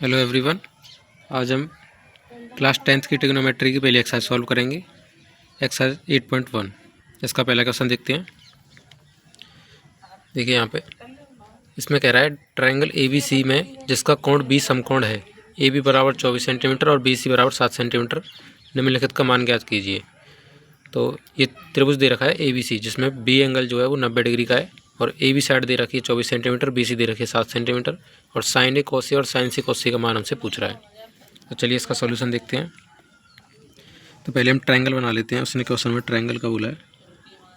Hello everyone. आज हम class 10th की ट्रिग्नोमेट्री की पहली एक्सरसाइज सॉल्व करेंगे। एक्सरसाइज 8.1। इसका पहला क्वेश्चन देखते हैं। देखिए यहाँ पे इसमें कह रहा है ट्रायंगल ABC में जिसका कोण B समकोण है, AB बराबर 24 सेंटीमीटर और BC बराबर 7 सेंटीमीटर, निम्नलिखित का मान ज्ञात कीजिए। तो ये त्रिभुज दे रखा है ABC, जिसमें B एंगल जो है वो 90 डिग्री का है और AB साइड दे रखी है 24 सेंटीमीटर, BC दे रखी है 7 सेंटीमीटर और साइन ए कोस ए और साइन सी कोस सी का मान हमसे पूछ रहा है। तो चलिए इसका सॉल्यूशन देखते हैं। तो पहले हम ट्रायंगल बना लेते हैं। उसने क्वेश्चन में ट्रायंगल का बोला है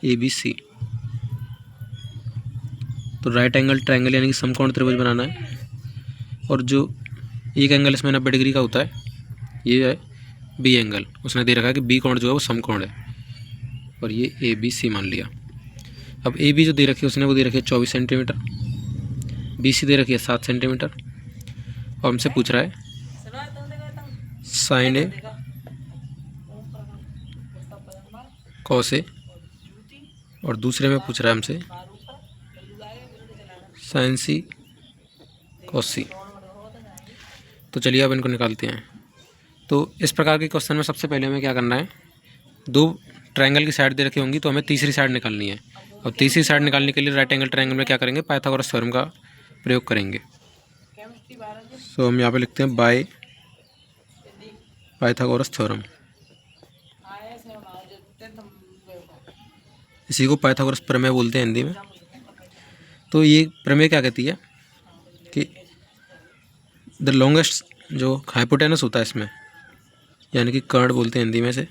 ABC। तो राइट एंगल ट्रायंगल यानी कि समकोण त्रिभुज बनाना है और जो एक एंगल इसमें 90 डिग्री का होता है ये है B एंगल। उसने दे रखा है कि B कोण जो है वो समकोण है और ये ABC मान लिया। अब AB जो दे रखी है उसने वो दे रखी है 24 सेंटीमीटर, BC दे रखी है 7 सेंटीमीटर और हमसे पूछ रहा है साइन ए कॉस ए और दूसरे में पूछ रहा है हमसे साइन सी कॉस सी। तो चलिए अब इनको निकालते हैं। तो इस प्रकार के क्वेश्चन में सबसे पहले हमें क्या करना है, दो ट्रायंगल की साइड दे रखी होंगी तो हमें तीसरी साइड निकालनी है। और तीसरी साइड निकालने के लिए राइट एंगल ट्रायंगल में क्या करेंगे, पाइथागोरस थ्योरम का प्रयोग करेंगे। तो हम यहाँ पे लिखते हैं बाय पाइथागोरस थ्योरम। इसी को पाइथागोरस प्रमेय बोलते हैं हिंदी में। तो ये प्रमेय क्या कहती है कि द लॉन्गेस्ट जो हाइपोटेनस होता है इसमें, यानी कि कर्ण बोलते हैं हिंदी में से,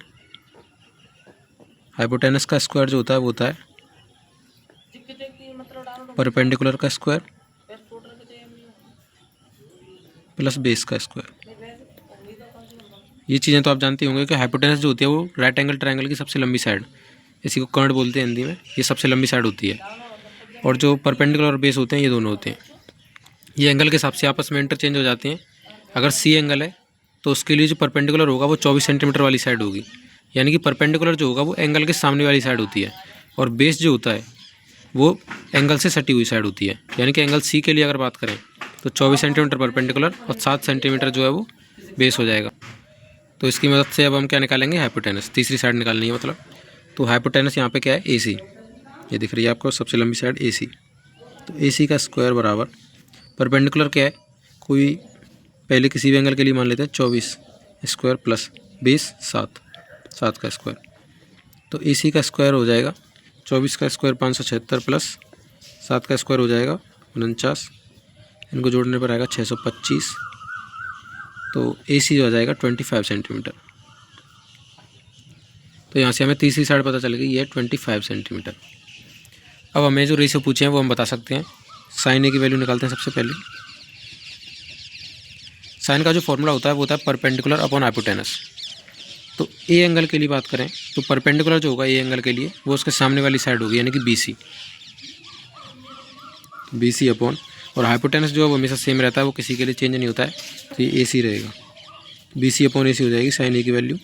हाइपोटेनस का स्क्वायर जो होता है वो होता है परपेंडिकुलर का स्क्वायर प्लस बेस का स्क्वायर। ये चीज़ें तो आप जानते होंगे कि हाइपोटेनस जो होती है वो राइट एंगल ट्रायंगल की सबसे लंबी साइड, इसी को कर्ण बोलते हैं हिंदी में, ये सबसे लंबी साइड होती है। और जो परपेंडिकुलर और बेस होते हैं ये दोनों होते हैं। ये एंगल के हिसाब से आपस में इंटरचेंज हो जाते हैं। अगर सी एंगल है तो उसके लिए जो परपेंडिकुलर होगा वो 24 सेंटीमीटर वाली साइड होगी, यानी कि परपेंडिकुलर जो होगा वो एंगल के सामने वाली साइड होती है। और बेस जो होता है वो एंगल से सटी हुई साइड होती है, यानी कि एंगल सी के लिए अगर बात करें तो 24 सेंटीमीटर परपेंडिकुलर और 7 सेंटीमीटर जो है वो बेस हो जाएगा। तो इसकी मदद से अब हम क्या निकालेंगे, हाइपोटेनस, तीसरी साइड निकालनी है मतलब। तो हाइपोटेनस यहाँ पे क्या है, AC, ये दिख रही है आपको सबसे लंबी साइड AC। तो AC का स्क्वायर बराबर परपेंडिकुलर क्या है, कोई पहले किसी भी एंगल के लिए मान लेते हैं 24 स्क्वायर प्लस बेस 7 का स्क्वायर। तो AC का स्क्वायर हो जाएगा 24 का स्क्वायर 576 प्लस 7 का स्क्वायर हो जाएगा 49, इनको जोड़ने पर आएगा 625। तो AC जो आ जाएगा 25 सेंटीमीटर। तो यहाँ से हमें तीसरी साइड पता चल गई, ये 25 सेंटीमीटर। अब हमें जो रेशियो पूछे हैं वो हम बता सकते हैं। साइन ए की वैल्यू निकालते हैं सबसे पहले। साइन का जो फॉर्मूला होता है वो होता है परपेंडिकुलर अपॉन हाइपोटेनस। तो ए एंगल के लिए बात करें तो परपेंडिकुलर जो होगा ए एंगल के लिए वो उसके सामने वाली साइड होगी, यानी कि BC अपॉन, और हाइपोटेनस जो है वो हमेशा सेम रहता है, वो किसी के लिए चेंज नहीं होता है, तो ये AC रहेगा। BC अपॉन AC हो जाएगी साइन ए की वैल्यू।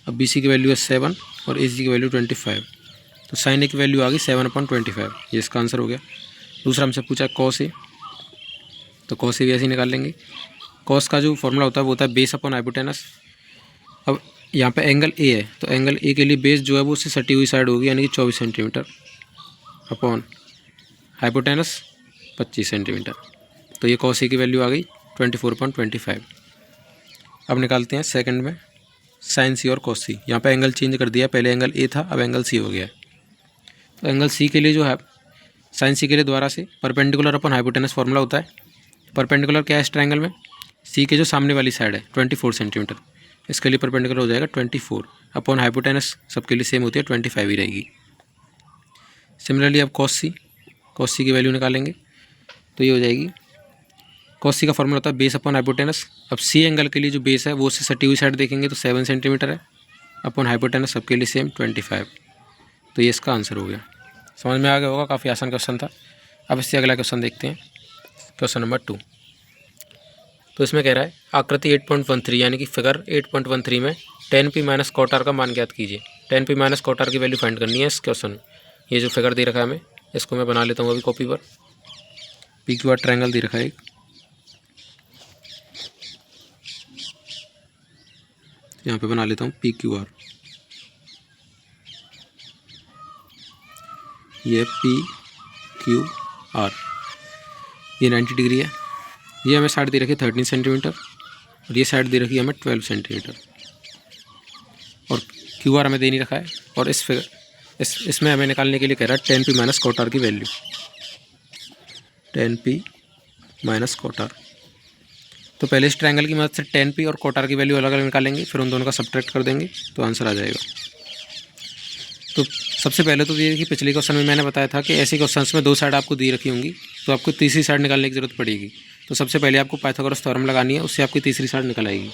अब BC की वैल्यू है 7 और AC की वैल्यू 25। तो साइन ए की वैल्यू आ गई 7/25, ये इसका आंसर हो गया। दूसरा हमसे पूछा कॉस ए, तो कॉस ए भी ऐसे ही निकाल लेंगे। कॉस का जो फॉर्मूला होता है वो होता है बेस अपॉन हाइपोटेनस। अब यहाँ पे एंगल ए है तो एंगल ए के लिए बेस जो है वो उससे सटी हुई साइड होगी, यानी कि 24 सेंटीमीटर अपॉन हाइपोटेनस 25 सेंटीमीटर। तो ये कॉस ए की वैल्यू आ गई 24/25। अब निकालते हैं सेकंड में साइन सी और कॉस सी। यहाँ पे एंगल चेंज कर दिया, पहले एंगल ए था अब एंगल सी हो गया है। तो एंगल सी के लिए जो है साइन सी के लिए दोबारा से परपेंडिकुलर अपॉन हाइपोटेनस फॉर्मूला होता है। परपेंडिकुलर क्या है इस ट्रायंगल में, सी के जो सामने वाली साइड है 24 सेंटीमीटर, इसके लिए परपेंडिकुलर हो जाएगा 24 अपॉन हाइपोटेनस, सबके लिए सेम होती है 25 ही रहेगी। सिमिलरली अब कॉस सी की वैल्यू निकालेंगे तो ये हो जाएगी, कॉस सी का फॉर्मूला होता है बेस अपॉन हाइपोटेनस। अब सी एंगल के लिए जो बेस है वो उससे सटी हुई साइड देखेंगे तो 7 सेंटीमीटर है अपॉन हाइपोटेनस, सबके लिए सेम 25। तो ये इसका आंसर हो गया। समझ में आ गया होगा, काफ़ी आसान क्वेश्चन था। अब इससे अगला क्वेश्चन देखते हैं, क्वेश्चन नंबर 2। तो इसमें कह रहा है आकृति 8.13 यानी कि फिगर 8.13 में tan p minus cot R का मान ज्ञात कीजिए। tan p minus cot R की वैल्यू फाइंड करनी है इस क्वेश्चन में। ये जो फिगर दे रखा है हमें, इसको मैं बना लेता हूँ अभी कॉपी पर। PQR ट्रायंगल दे रखा है एक, यहाँ पे बना लेता हूँ पी क्यू आर, ये पी क्यू आर, ये 90 डिग्री है। ये हमें साइड दे रखी है 13 सेंटीमीटर और ये साइड दे रखी है हमें 12 सेंटीमीटर, और क्यू आर हमें दे नहीं रखा है। और इसमें हमें निकालने के लिए कह रहा है 10p माइनस कॉट आर की value, 10p minus cot R. तो पहले इस ट्रायंगल की मदद से 10p और कॉट आर की वैल्यू अलग अलग निकालेंगे, फिर उन दोनों का सब्ट्रैक्ट कर देंगे तो आंसर आ जाएगा। तो सबसे पहले तो ये कि पिछले क्वेश्चन में मैंने बताया था कि ऐसे क्वेश्चंस में दो साइड आपको दी रखी होंगी, तो आपको तीसरी साइड निकालने की ज़रूरत पड़ेगी। तो सबसे पहले आपको पाइथागोरस थ्योरम लगानी है, उससे आपकी तीसरी साइड निकल आएगी।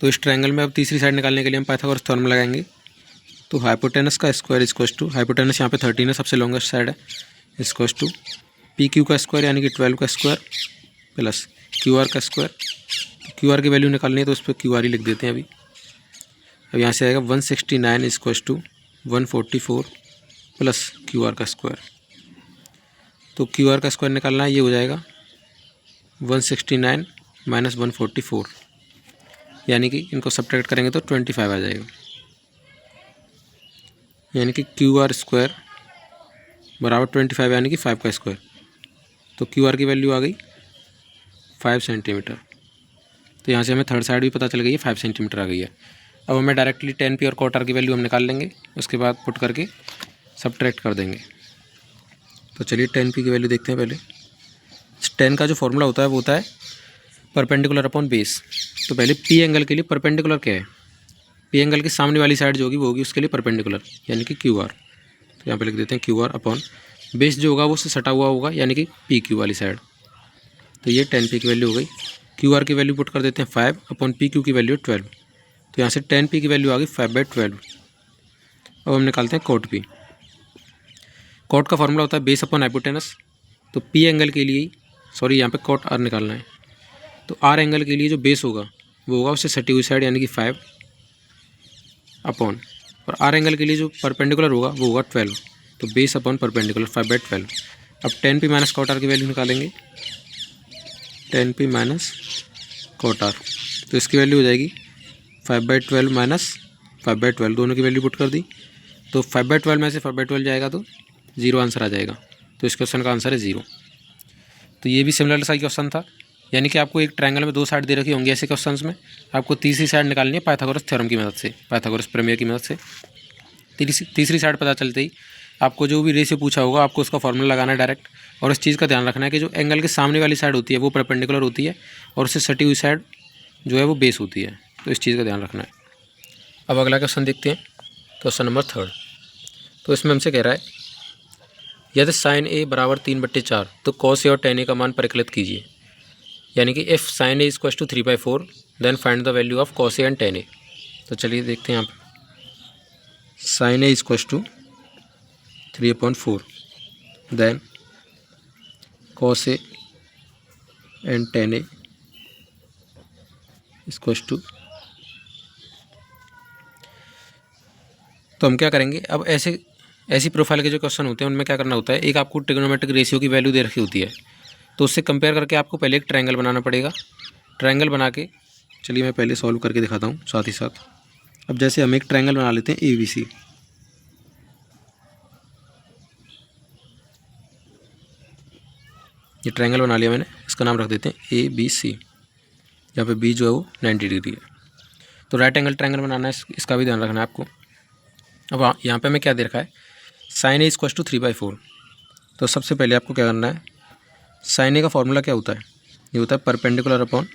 तो इस ट्रायंगल में अब तीसरी साइड निकालने के लिए हम पाइथागोरस थ्योरम लगाएंगे। तो हाइपोटेनस का स्क्वायर इक्वल्स टू, हाइपोटेनस यहाँ पे 13 है, सबसे लॉन्गेस्ट साइड है, इक्वल्स टू पी क्यू का स्क्वायर यानी कि 12 का स्क्वायर प्लस क्यू आर का स्क्वायर। क्यू आर की वैल्यू निकालनी है तो उस पर क्यू आर ही लिख देते हैं अभी। अब यहाँ से आएगा 169 equals to 144 plus Q R का स्क्वायर। तो क्यू आर का स्क्वायर निकालना है, ये हो जाएगा 169 माइनस 144, यानी कि इनको सब्ट्रैक्ट करेंगे तो 25 आ जाएगा, यानी कि क्यू आर स्क्वायर बराबर 25 यानी कि 5 का स्क्वायर। तो क्यू आर की वैल्यू आ गई 5 सेंटीमीटर। तो यहाँ से हमें थर्ड साइड भी पता चल गई है, 5 सेंटीमीटर आ गई है। अब हमें डायरेक्टली 10p और कॉट आर की वैल्यू हम निकाल लेंगे, उसके बाद पुट करके सब्ट्रैक्ट कर देंगे। तो चलिए 10p की वैल्यू देखते हैं। पहले 10 का जो फॉर्मूला होता है वो होता है परपेंडिकुलर अपॉन बेस। तो पहले p एंगल के लिए परपेंडिकुलर क्या है, p एंगल की सामने वाली साइड जो होगी वो होगी उसके लिए परपेंडिकुलर यानी कि क्यू आर। तो यहाँ पे लिख देते हैं क्यू आर अपॉन बेस जो होगा वो उससे सटा हुआ होगा यानी कि पी क्यू वाली साइड। तो ये 10p की वैल्यू हो गई। क्यू आर की वैल्यू पुट कर देते हैं 5 अपॉन पी क्यू की वैल्यू 12। तो यहाँ से 10p की वैल्यू आ गई 5/12। अब हम निकालते हैं कॉट p। कॉट का फॉर्मूला होता है बेस अपॉन हाइपोटेनस। तो p एंगल के लिए यहाँ पे कॉट r निकालना है। तो r एंगल के लिए जो बेस होगा वो होगा उससे सटी हुई साइड यानी कि 5 अपॉन, और r एंगल के लिए जो परपेंडिकुलर होगा वो होगा 12। तो बेस अपॉन परपेंडिकुलर 5/12। अब 10p माइनस कॉट r की वैल्यू निकालेंगे, 10p माइनस कॉट r। तो इसकी वैल्यू हो जाएगी 5/12 माइनस 5/12, दोनों की वैल्यू पुट कर दी। तो 5/12 में से 5/12 जाएगा तो 0 आंसर आ जाएगा। तो इस क्वेश्चन का आंसर है 0। तो ये भी सिमिलर सा क्वेश्चन था, यानी कि आपको एक ट्रायंगल में दो साइड दे रखी होंगी। ऐसे क्वेश्चंस में आपको तीसरी साइड निकालनी है पाइथागोरस थ्योरम की मदद से, पाइथागोरस प्रमेय की मदद से। तीसरी साइड पता चलते ही आपको जो भी रेशियो पूछा होगा आपको उसका फॉर्मूला लगाना है डायरेक्ट। और इस चीज़ का ध्यान रखना है कि जो एंगल के सामने वाली साइड होती है वो परपेंडिकुलर होती है और उससे सटी हुई साइड जो है वो बेस होती है। तो इस चीज़ का ध्यान रखना है। अब अगला क्वेश्चन देखते हैं, क्वेश्चन नंबर 3। तो इसमें हमसे कह रहा है यदि साइन ए बराबर 3/4 तो कॉस ए और टेन ए का मान परिकलित कीजिए, यानी कि if sine A equals to 3/4 then find the value of cos A and tan A. तो चलिए देखते हैं यहाँ पर sine A equals to 3/4 then cos A and tan A equals to. तो हम क्या करेंगे, अब ऐसी प्रोफाइल के जो क्वेश्चन होते हैं उनमें क्या करना होता है, एक आपको ट्रिग्नोमेट्रिक रेशियो की वैल्यू दे रखी होती है, तो उससे कंपेयर करके आपको पहले एक ट्रायंगल बनाना पड़ेगा। ट्रायंगल बना के चलिए मैं पहले सॉल्व करके दिखाता हूँ साथ ही साथ। अब जैसे हम एक ट्रायंगल बना लेते हैं ABC। ये ट्रायंगल बना लिया मैंने, इसका नाम रख देते हैं ABC। यहाँ पे B जो है वो 90 डिग्री है। तो राइट एंगल ट्रायंगल बनाना है, इसका भी ध्यान रखना है आपको। अब यहाँ पे हमें क्या दे रखा है, साइन ए इक्वल्स टू 3/4। तो सबसे पहले आपको क्या करना है, साइन ए का फॉर्मूला क्या होता है, ये होता है परपेंडिकुलर अपॉन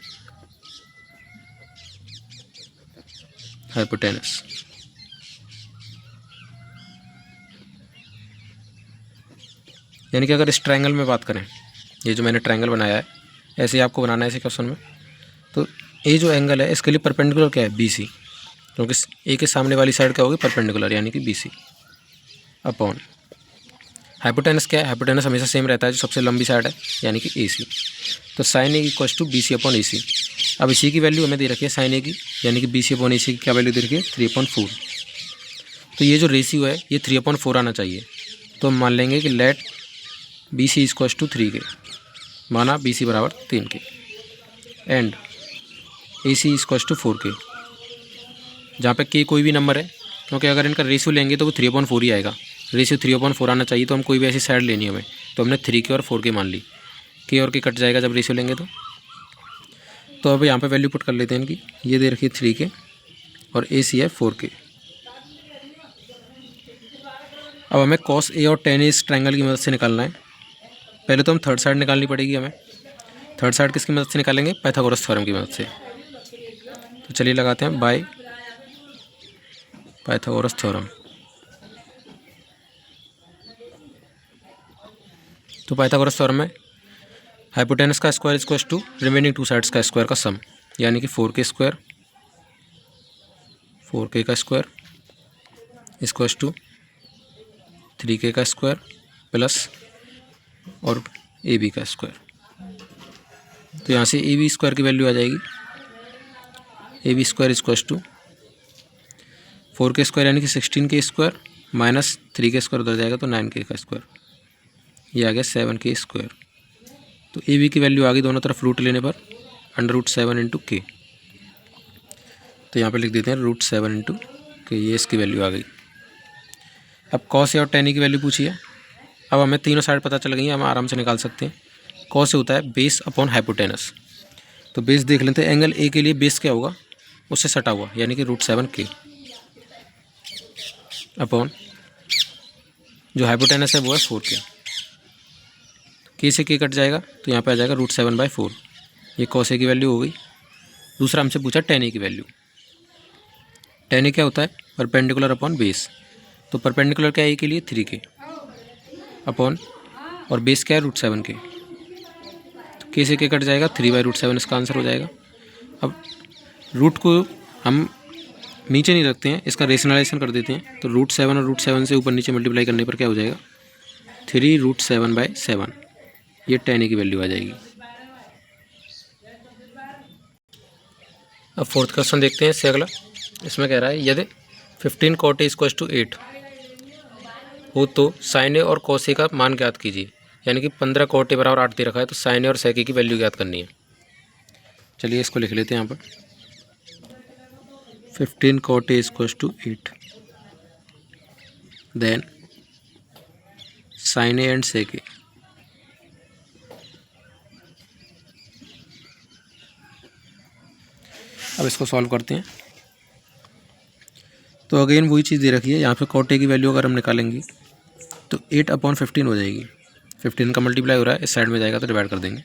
हाइपोटेनस। यानी कि अगर इस ट्रायंगल में बात करें, ये जो मैंने ट्रायंगल बनाया है ऐसे ही आपको बनाना है इसी क्वेश्चन में। तो ये जो एंगल है इसके लिए परपेंडिकुलर क्या है, BC, क्योंकि ए के सामने वाली साइड क्या होगी, परपेंडिकुलर यानी कि BC अपॉन हाइपोटेनस क्या है, हाइपोटेनस हमेशा सेम रहता है जो सबसे लंबी साइड है यानी कि AC। तो sine A equals to BC upon AC। अब इसी की वैल्यू हमें दे रखी है साइन ए की, यानी कि BC अपॉन AC की क्या वैल्यू दे रखी है, 3/4। तो ये जो रेशियो है ये 3/4 आना चाहिए। तो हम मान लेंगे कि लेट BC इक्वल्स टू 3 के, माना BC बराबर 3 के, and A C equals to 4K, जहाँ पे K कोई भी नंबर है, क्योंकि अगर इनका रेशियो लेंगे तो वो 3/4 ही आएगा। रेशियो 3/4 आना चाहिए, तो हम कोई भी ऐसी साइड लेनी है हमें, तो हमने 3K और 4K मान ली। K और K कट जाएगा जब रेशियो लेंगे तो अब यहाँ पे वैल्यू पुट कर लेते हैं इनकी। ये दे रखी है 3K और ए सी है 4K। अब हमें cos A और tan A इस ट्रायंगल की मदद से निकालना है। पहले तो हम थर्ड साइड निकालनी पड़ेगी हमें। थर्ड साइड किसकी मदद से निकालेंगे? पाइथागोरस थ्योरम की मदद से। तो चलिए लगाते हैं बाय पाइथागोरस थ्योरम। तो पाइथागोरस थ्योरम में हाइपोटेनस का square equals to remaining two sides का स्क्वायर का सम, यानी कि 4K स्क्वायर 4K का स्क्वायर इक्वल्स टू 3K का स्क्वायर प्लस और AB का स्क्वायर। तो यहाँ से AB स्क्वायर की वैल्यू आ जाएगी, AB square equals to 4K square यानी कि 16K square minus 3K square उधर जाएगा तो 9K का स्क्वायर, ये आ गया 7K स्क्वायर। तो AB की वैल्यू आ गई दोनों तरफ रूट लेने पर √7 इंटू K। तो यहाँ पे लिख देते हैं √7 इंटू K, ये इसकी वैल्यू आ गई। अब cos A और tan A की वैल्यू पूछिए। अब हमें तीनों साइड पता चल गई हैं, हम आराम से निकाल सकते हैं। cos से होता है बेस अपॉन हाइपोटेनस। तो बेस देख लेते हैं, एंगल A के लिए बेस क्या होगा? उससे सटा हुआ, यानी कि √7K अपॉन जो हाइपोटेनस है वो है 4K। K से K कट जाएगा तो यहाँ पे आ जाएगा √7/4। ये cos A की वैल्यू हो गई। दूसरा हमसे पूछा tan A की वैल्यू। tan A क्या होता है? Perpendicular upon base. तो परपेंडिकुलर क्या है A के लिए? 3K अपॉन, और बेस क्या है? √7K। तो K से K कट जाएगा, 3/√7 इसका आंसर हो जाएगा। अब रूट को हम नीचे नहीं रखते हैं, इसका रेशनलाइजेशन कर देते हैं। तो √7 और √7 से ऊपर नीचे मल्टीप्लाई करने पर क्या हो जाएगा? 3√7/7, ये tan A की वैल्यू आ जाएगी। अब फोर्थ क्वेश्चन देखते हैं इससे अगला। इसमें कह रहा है यदि 15 cot A इक्वल्स टू 8 हो तो sin A और cos A का मान ज्ञात कीजिए। यानी कि 15 cot A बराबर 8 दे रखा है, तो sin A और sec A की वैल्यू ज्ञात करनी है। चलिए इसको लिख लेते हैं यहाँ पर। 15 cot A equals to 8, then sin A and sec A। अब इसको सॉल्व करते हैं। तो अगेन वही चीज़ दे रखी है, यहाँ पे cot A की वैल्यू अगर हम निकालेंगे तो 8/15 हो जाएगी। 15 का मल्टीप्लाई हो रहा है, इस साइड में जाएगा तो डिवाइड कर देंगे।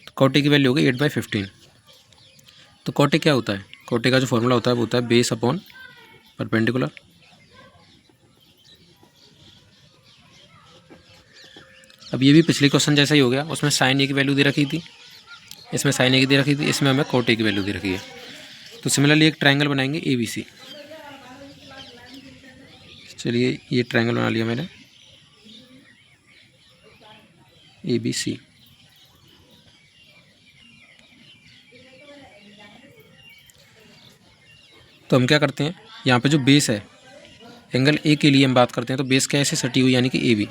तो cot A की वैल्यू होगी 8/15। तो cot A क्या होता है? cot A का जो फॉर्मूला होता है वो होता है बेस अपॉन परपेंडिकुलर। अब ये भी पिछले क्वेश्चन जैसा ही हो गया, उसमें sin A की वैल्यू दे रखी थी, इसमें sin A की दे रखी थी, इसमें हमें cot A की वैल्यू दे रखी है। तो सिमिलरली एक ट्रायंगल बनाएंगे ABC। चलिए ये ट्रायंगल बना लिया मैंने ABC। तो हम क्या करते हैं, यहाँ पे जो बेस है एंगल A के लिए हम बात करते हैं, तो बेस क्या है? ऐसे सटी हुई, यानी कि AB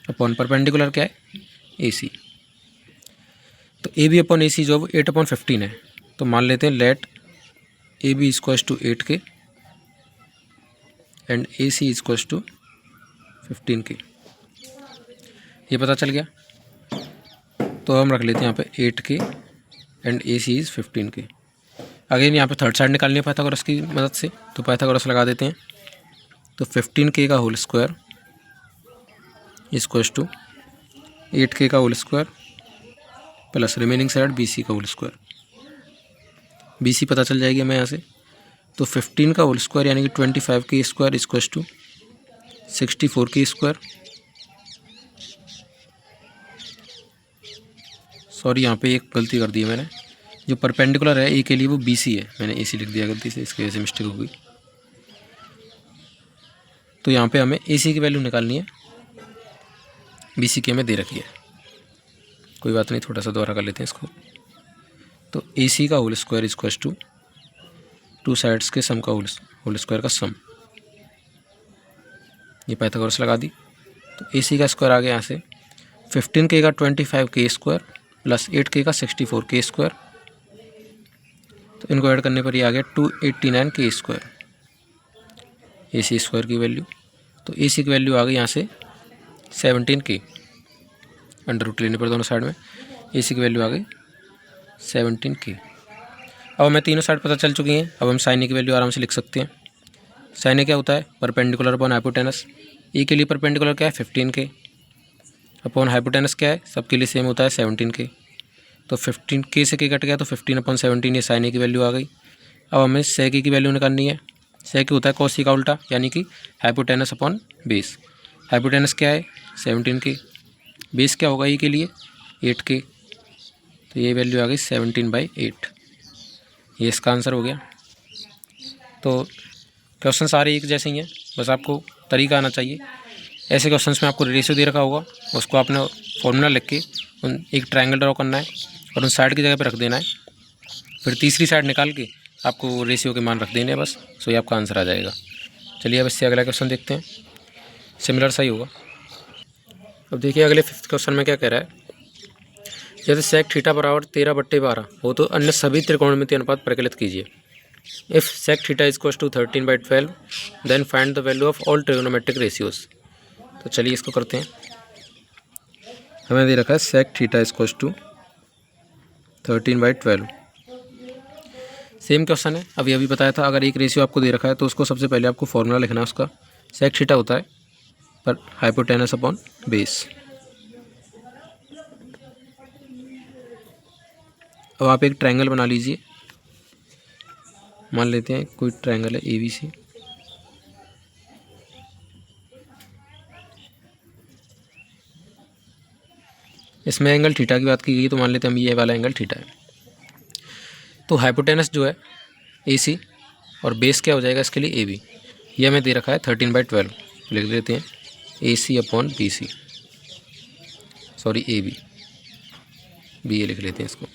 अपॉन परपेंडिकुलर क्या है? AC। तो AB अपॉन AC जो 8/15 है, तो मान लेते हैं let AB equals to 8K and AC equals to 15K। ये पता चल गया। तो हम रख लेते हैं यहाँ पे 8K and AC is 15K। Again यहाँ पे थर्ड साइड निकालनी है पाइथागोरस की मदद से, तो पाइथागोरस लगा देते हैं। तो 15K का whole square equals to 8K का whole square plus remaining side BC का होल स्क्वायर। BC पता चल जाएगी हमें यहाँ से। तो 15 का होल स्क्वायर यानी कि 25K square equals to 64K square. Sorry, यहाँ पे एक गलती कर दी है मैंने, जो परपेंडिकुलर है A के लिए वो BC है, मैंने AC लिख दिया गलती से, इसकी वजह से मिस्टेक हो गई। तो यहाँ पे हमें AC की वैल्यू निकालनी है, BC की हमें दे रखी है। कोई बात नहीं, थोड़ा सा दोबारा कर लेते हैं इसको। तो AC का whole square equals to two sides के सम का होल स्क्वायर का सम। ये पाइथागोरस लगा दी। तो AC का स्क्वायर आ गया यहाँ से 15K का 25K स्क्वायर प्लस 8K का 64K स्क्वायर तो इनको ऐड करने पर ये आ गया 289 के स्क्वायर, ए सी स्क्वायर की वैल्यू। तो ए सी की वैल्यू आ गई यहाँ से 17 के, अंडर रूट लेने पर दोनों साइड में ए सी की वैल्यू आ गई 17 के। अब हमें तीनों साइड पता चल चुकी हैं। अब हम साइन ए की वैल्यू आराम से लिख सकते हैं। साइन ए क्या होता है, परपेंडिकुलर अपॉन हाइपोटेनस। ए के लिए परपेंडिकुलर क्या है 15 के, अपॉन हाइपोटेनस क्या है, सबके लिए सेम होता है 17 के। तो 15 के से के कट गया तो 15/17 ये साइन ए की वैल्यू आ गई। अब हमें सेक ए की वैल्यू निकालनी है। सेक होता है कॉस ए का उल्टा, यानी कि हाइपोटेनस अपॉन बेस। हाइपोटेनस क्या है 17 के, बेस क्या होगा ए के लिए 8 के, तो ये वैल्यू आ गई 17/8। ये इसका आंसर हो गया। तो क्वेश्चन सारे एक जैसे ही हैं, बस आपको तरीका आना चाहिए। ऐसे क्वेश्चंस में आपको रेशियो दे रखा होगा, उसको आपने फॉर्मूला लिख के एक ट्रायंगल ड्रॉ करना है और उन साइड की जगह पर रख देना है। फिर तीसरी साइड निकाल के आपको रेशियो के मान रख देने हैं बस, सो ये आपका आंसर आ जाएगा। चलिए अब इससे अगला क्वेश्चन देखते हैं, सिमिलर सा ही होगा। अब देखिए अगले 5th क्वेश्चन में क्या कह रहा है, यदि सेक थीटा बराबर 13/12 हो तो अन्य सभी त्रिकोणमितीय अनुपात प्रकलित कीजिए। If sec theta is equals to 13/12 then find the value of all trigonometric ratios. तो चलिए इसको करते हैं। हमें दे रखा है sec theta is equals to 13/12। Same question है, अभी बताया था। अगर एक रेशियो आपको दे रखा है तो उसको सबसे पहले आपको फॉर्मूला लिखना है उसका। सेक थीटा होता है पर हाइपोटेनस अपॉन बेस। अब आप एक ट्रायंगल बना लीजिए, मान लेते हैं कोई ट्रायंगल है ABC। इसमें एंगल थीटा की बात की गई, तो मान लेते हैं हम ये वाला एंगल थीटा है। तो हाइपोटेनस जो है AC और बेस क्या हो जाएगा इसके लिए AB। ये हमें दे रखा है 13/12, लिख देते हैं AC upon BC, sorry AB, BA लिख लेते हैं इसको।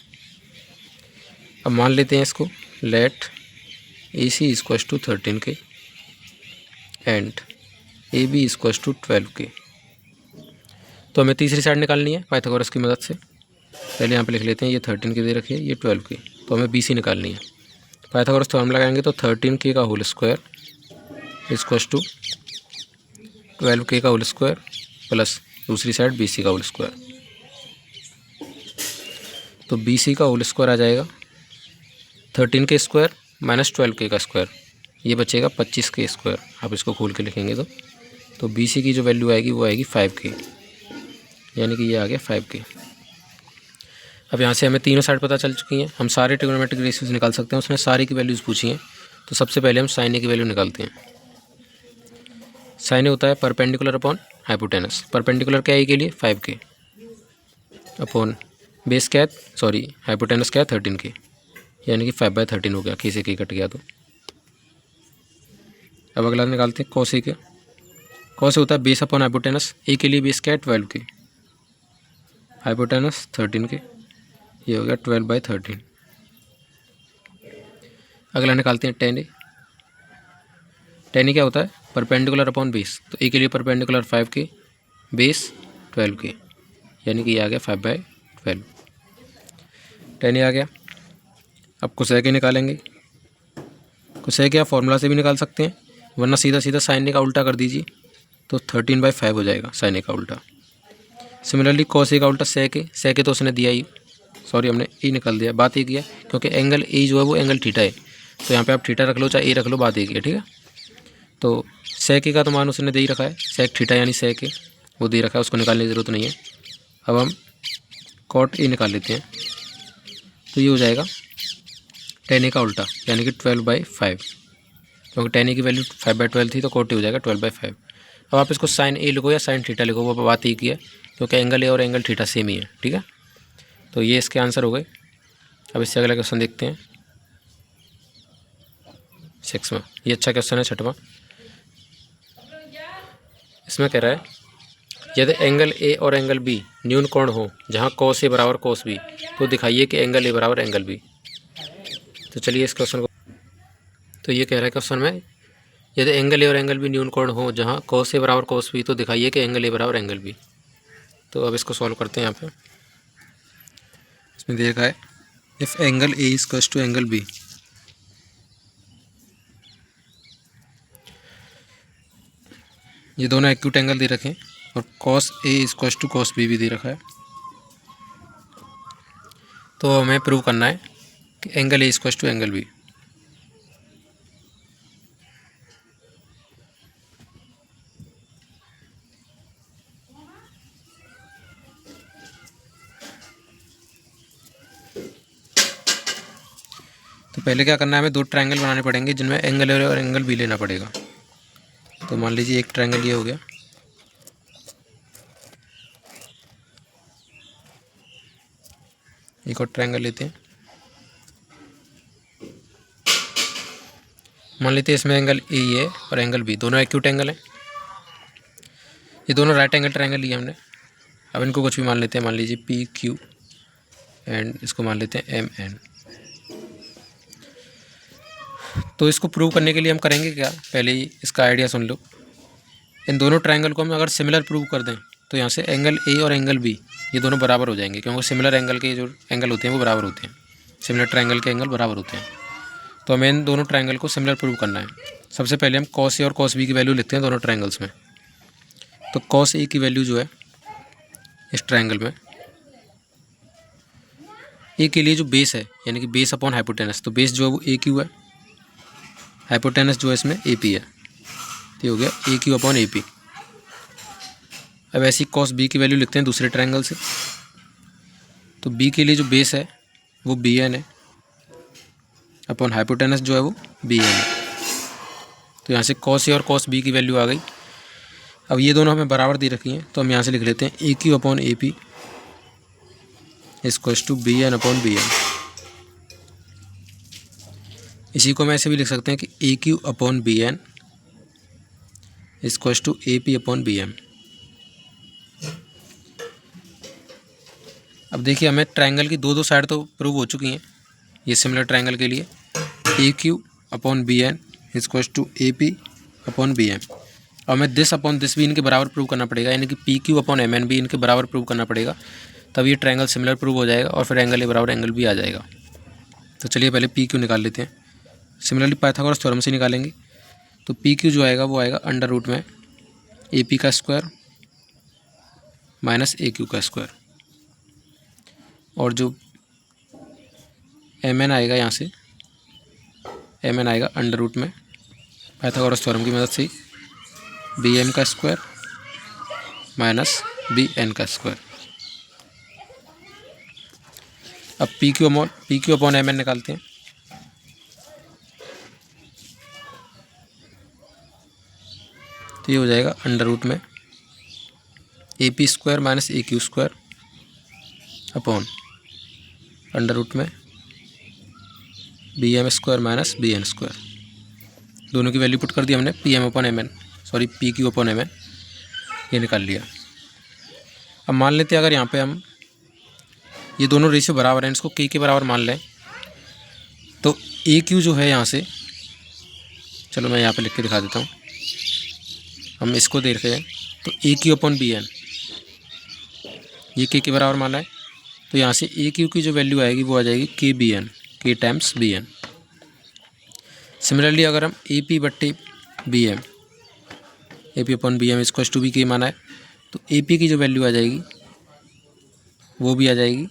अब मान लेते हैं इसको, लेट AC इक्वल्स टू 13 के एंड AB इक्वल्स टू 12 के। तो हमें तीसरी साइड निकालनी है पाइथागोरस की मदद से। पहले यहाँ पे लिख लेते हैं, ये 13 के दे रखी है, ये 12 के, तो हमें BC निकालनी है। पाइथागोरस थ्योरम लगाएंगे तो 13 के का होल स्क्वायर इक्वल्स टू 12 के का होल स्क्वायर प्लस दूसरी साइड BC का होल स्क्वायर। तो BC का होल स्क्वायर आ जाएगा 13 के स्क्वायर माइनस 12 के का स्क्वायर, ये बचेगा 25 के स्क्वायर। आप इसको खोल के लिखेंगे तो BC की जो वैल्यू आएगी वो आएगी 5 के, यानी कि ये आ गया 5 के। अब यहाँ से हमें तीनों साइड पता चल चुकी हैं, हम सारे ट्रिग्नोमेट्रिक रेशियोज निकाल सकते हैं। उसने सारी की वैल्यूज़ पूछी हैं, तो सबसे पहले हम साइन ए की वैल्यू निकालते हैं। साइन ए होता है परपेंडिकुलर अपॉन हाइपोटेनस। परपेंडिकुलर क्या है के लिए 5 के, अपॉन बेस क्या है, सॉरी हाइपोटेनस क्या है 13 के, यानी कि 5/13 हो गया, के से के कट गया। तो अब अगला निकालते हैं कॉस ए के। कॉस होता है बेस अपॉन हाइपोटेनस। ए के लिए बेस क्या है 12 के, हाइपोटेनस 13 के, ये हो गया 12/13। अगला निकालते हैं टेन ए। टेन ए क्या होता है परपेंडिकुलर अपॉन बेस। तो ए के लिए परपेंडिकुलर 5 के, बेस 12 के, यानी कि ये आ गया 5/12। टेन ए आ गया। अब कोसेक ए निकालेंगे। कोसेक आप फॉर्मूला से भी निकाल सकते हैं, वरना सीधा सीधा साइन ए का उल्टा कर दीजिए तो 13/5 हो जाएगा साइन ए का उल्टा। सिमिलरली कॉस ए का उल्टा सेक ए। सेक ए तो उसने दिया ही, सॉरी हमने ए निकाल दिया। बात एक ही है क्योंकि एंगल ए जो है वो एंगल थीटा है, तो यहाँ पे आप थीटा रख लो चाहे ए रख लो, बात एक ही है, ठीक है। तो सेक ए का तो मान उसने दे ही रखा है, सेक थीटा यानी सेक ए वो दे रखा है, उसको निकालने की ज़रूरत नहीं है। अब हम कॉट ए निकाल लेते हैं, तो ये हो जाएगा टेन ए का उल्टा, यानी कि 12/5, क्योंकि टेन ए की वैल्यू 5/12 थी, तो कॉट ए हो जाएगा 12/5। अब आप इसको साइन ए लिखो या साइन थीटा लिखो, वो बात एक ही है, क्योंकि एंगल ए और एंगल थीटा सेम ही है, ठीक है। तो ये इसके आंसर हो गए। अब इससे अगला क्वेश्चन देखते हैं 6वां। ये अच्छा क्वेश्चन है 6वां। इसमें कह रहा है यदि एंगल ए और एंगल बी न्यून कोण हो जहाँ कॉस ए बराबर कॉस बी, तो दिखाइए कि एंगल ए बराबर एंगल बी। तो चलिए इस क्वेश्चन को, तो ये कह रहा है क्वेश्चन में यदि एंगल ए और एंगल बी न्यून कोण हो जहाँ कॉस ए बराबर कॉस बी, तो दिखाइए कि एंगल ए बराबर एंगल बी। तो अब इसको सॉल्व करते हैं। यहाँ पे इसमें दे रखा है if angle A is equals to angle B ये दोनों एक्यूट एंगल दे रखे हैं और cos A equals to cos B भी दे रखा है। तो हमें प्रूव करना है कि angle A equals to angle B. तो पहले क्या करना है, हमें दो ट्रायंगल बनाने पड़ेंगे जिनमें एंगल ए और एंगल बी लेना पड़ेगा। तो मान लीजिए एक ट्रायंगल ये हो गया, एक और ट्रायंगल लेते हैं। मान लेते हैं इसमें एंगल ए है और एंगल बी, दोनों एक्यूट एंगल हैं। ये दोनों राइट एंगल ट्रायंगल लिए हमने। अब इनको कुछ भी मान लेते हैं, मान लीजिए पी क्यू एंड इसको मान लेते हैं एम एन। तो इसको प्रूव करने के लिए हम करेंगे क्या, पहले ही इसका आइडिया सुन लो। इन दोनों ट्रायंगल को हम अगर सिमिलर प्रूव कर दें तो यहाँ से एंगल ए और एंगल बी ये दोनों बराबर हो जाएंगे, क्योंकि सिमिलर एंगल के जो एंगल होते हैं वो बराबर होते हैं, सिमिलर ट्रायंगल के एंगल बराबर होते हैं। तो हमें इन दोनों ट्रायंगल को सिमिलर प्रूव करना है। सबसे पहले हम कॉस ए और कॉस बी की वैल्यू लिखते हैं दोनों ट्रायंगल्स में। तो कॉस ए की वैल्यू जो है इस ट्रायंगल में, ए के लिए जो बेस है यानी कि बेस अपॉन हाइपोटेनस, तो बेस जो है वो ए क्यू है, हाइपोटेनस जो है इसमें ए पी है। तो ये हो गया ए क्यू अपॉन ए पी। अब ऐसी कॉस बी की वैल्यू लिखते हैं दूसरे ट्रायंगल से। तो बी के लिए जो बेस है वो बी एन है, अपॉन हाइपोटेनस जो है वो बी एन है। तो यहाँ से कॉस ए और कॉस बी की वैल्यू आ गई। अब ये दोनों हमें बराबर दे रखी हैं, तो हम यहाँ से लिख लेते हैं A Q upon A P equals to B N upon B N. इसी को हम ऐसे भी लिख सकते हैं कि A Q upon B N equals to A P upon B M. अब देखिए हमें ट्रायंगल की दो साइड तो प्रूव हो चुकी हैं ये सिमिलर ट्रायंगल के लिए। A Q upon B N equals to A P upon B M. और हमें दिस अपॉन दिस भी इनके बराबर प्रूव करना पड़ेगा, यानी कि P Q upon M N भी इनके बराबर प्रूव करना पड़ेगा, तब ये ट्रायंगल सिमिलर प्रूव हो जाएगा और फिर एंगल ए बराबर एंगल बी आ जाएगा। तो चलिए पहले पी क्यू निकाल लेते हैं। सिमिलरली पाइथागोरस थ्योरम से निकालेंगे। तो पी क्यू जो आएगा वो आएगा अंडर रूट में ए पी का स्क्वायर माइनस ए क्यू का स्क्वायर, और जो एम एन आएगा यहाँ से एम एन आएगा अंडर रूट में पाइथागोरस थ्योरम की मदद से बी एम का स्क्वायर माइनस बी एन का स्क्वायर। अब P Q upon M N निकालते हैं। तो ये हो जाएगा अंडर रूट में A P square minus A Q square upon under root में B M square minus B N square. दोनों की वैल्यू पुट कर दी हमने, P M upon M N, sorry P Q upon M N, ये निकाल लिया। अब मान लेते हैं अगर यहाँ पे हम ये दोनों रेशियो बराबर हैं, इसको के बराबर मान लें, तो ए क्यू जो है यहाँ से, चलो मैं यहाँ पे लिख के दिखा देता हूँ, हम इसको देख रहे हैं। तो A Q upon B N ये के बराबर माना है, तो यहाँ से ए क्यू की जो वैल्यू आएगी वो आ जाएगी K B N, K times B N. Similarly अगर हम ए पी बट्टे B M, A P upon B M इसको टू बी के माना है, तो ए पी की जो वैल्यू आ जाएगी वो भी आ जाएगी।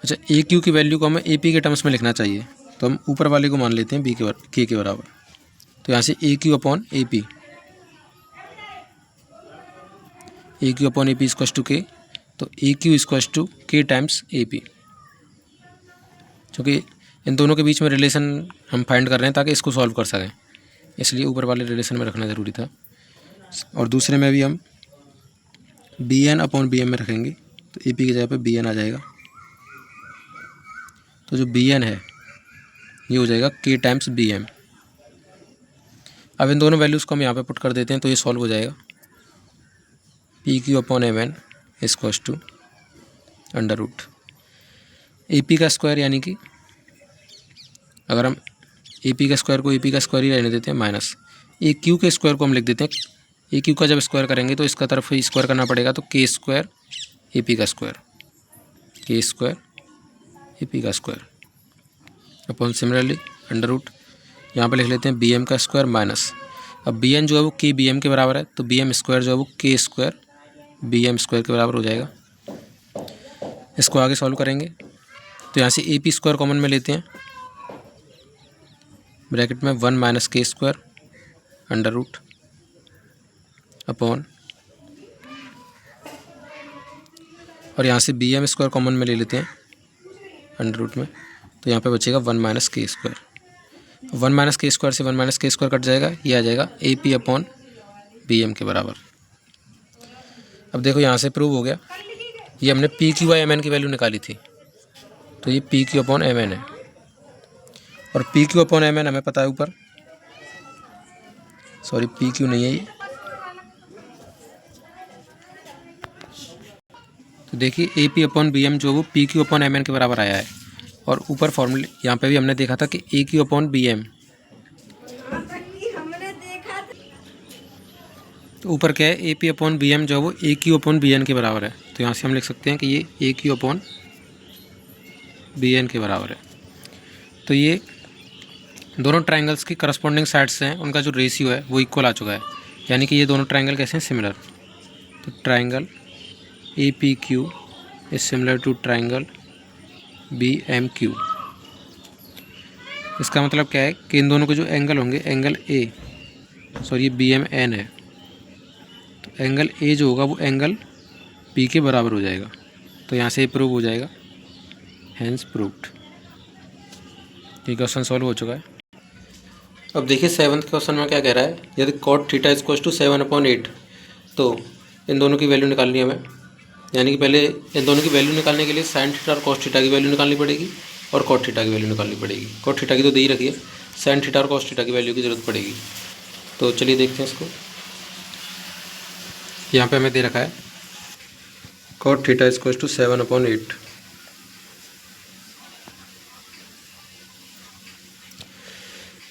अच्छा, ए क्यू की वैल्यू को हमें ए पी के टर्म्स में लिखना चाहिए, तो हम ऊपर वाले को मान लेते हैं के बराबर। तो यहाँ से A Q upon A P, A Q upon A P equals to K, तो A Q equals to K times A P. क्योंकि इन दोनों के बीच में रिलेशन हम फाइंड कर रहे हैं ताकि इसको सॉल्व कर सकें, इसलिए ऊपर वाले रिलेशन में रखना ज़रूरी था। और दूसरे में भी हम B N upon B M में रखेंगे, तो ए पी की जगह पे बी एन आ जाएगा। तो जो बी एन है ये हो जाएगा के टाइम्स बी एम। अब इन दोनों वैल्यूज़ को हम यहाँ पे पुट कर देते हैं, तो ये सॉल्व हो जाएगा। P Q upon M N equals to under root A P का स्क्वायर, यानी कि अगर हम ए पी का स्क्वायर को ए पी का स्क्वायर ही रहने देते हैं, माइनस ए क्यू के स्क्वायर को हम लिख देते हैं। ए क्यू का जब स्क्वायर करेंगे तो इसका तरफ ही स्क्वायर करना पड़ेगा, तो के स्क्वायर ए पी का square, K square A P का square upon similarly under root यहाँ पर लिख लेते हैं बी एम का स्क्वायर माइनस, अब बी एन जो है वो के बी एम के बराबर है, तो बी एम स्क्वायर जो है वो के स्क्वायर बी एम स्क्वायर के बराबर हो जाएगा। इसको आगे सॉल्व करेंगे तो यहाँ से ए पी स्क्वायर कॉमन में लेते हैं, ब्रैकेट में 1 माइनस के स्क्वायर अंडर रूट अपॉन, और यहाँ से बी एम स्क्वायर कॉमन में ले लेते हैं अंडर रूट में, तो यहाँ पे बचेगा 1 माइनस के स्क्वायर। 1 माइनस के स्क्वायर से 1 माइनस के स्क्वायर कट जाएगा, ये आ जाएगा A P upon B M के बराबर। अब देखो यहाँ से प्रूव हो गया, ये हमने P Q by M N की वैल्यू निकाली थी, तो ये P Q upon M N है, और P Q upon M N हमें पता है ऊपर, सॉरी पी क्यू नहीं है ये, तो देखिए A P upon B M जो वो P Q upon M N के बराबर आया है, और ऊपर फॉर्मूले यहाँ पे भी हमने देखा था कि A Q upon B M, तो ऊपर क्या है A P upon B M जो है वो A Q upon B N के बराबर है, तो यहाँ से हम लिख सकते हैं कि ये ए क्यू अपॉन बी एन के बराबर है। तो ये दोनों ट्रायंगल्स की करस्पॉन्डिंग साइड्स हैं, उनका जो रेशियो है वो इक्वल आ चुका है, यानी कि ये दोनों ट्रायंगल कैसे हैं, सिमिलर। तो triangle A P Q is similar to triangle B M Q. इसका मतलब क्या है कि इन दोनों के जो एंगल होंगे, एंगल ए, सॉरी ये बी एम एन है, तो एंगल ए जो होगा वो एंगल पी के बराबर हो जाएगा, तो यहाँ से प्रूव हो जाएगा, हैंस प्रूव्ड। ये क्वेश्चन सॉल्व हो चुका है। अब देखिए 7th क्वेश्चन में क्या कह रहा है, यदि cot theta is equal to 7/8, तो इन दोनों की वैल्यू निकालनी है हमें, यानी कि पहले इन दोनों की वैल्यू निकालने के लिए साइन थीटा और कॉस थीटा की वैल्यू निकालनी पड़ेगी, और कॉट थीटा की वैल्यू निकालनी पड़ेगी। कॉट थीटा की तो दे ही रखी है, साइन थीटा और कॉस थीटा की वैल्यू की जरूरत पड़ेगी। तो चलिए देखते हैं इसको, यहाँ पे हमें दे रखा है cot theta is equal to 7/8।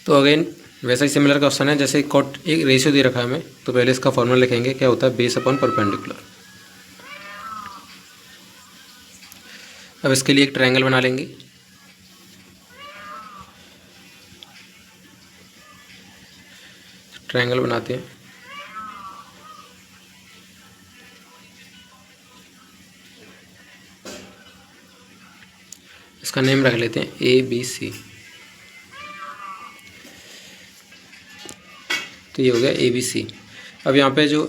तो अगेन वैसा ही सिमिलर क्वेश्चन है, जैसे कॉट एक रेशियो दे रखा है हमें, तो पहले इसका फॉर्मूला लिखेंगे, क्या होता है, बेस अपॉन परपेंडिकुलर। अब इसके लिए एक ट्रायंगल बना लेंगे, ट्रायंगल बनाते हैं। इसका नेम रख लेते हैं ए बी सी। तो ये हो गया ए बी सी। अब यहाँ पे जो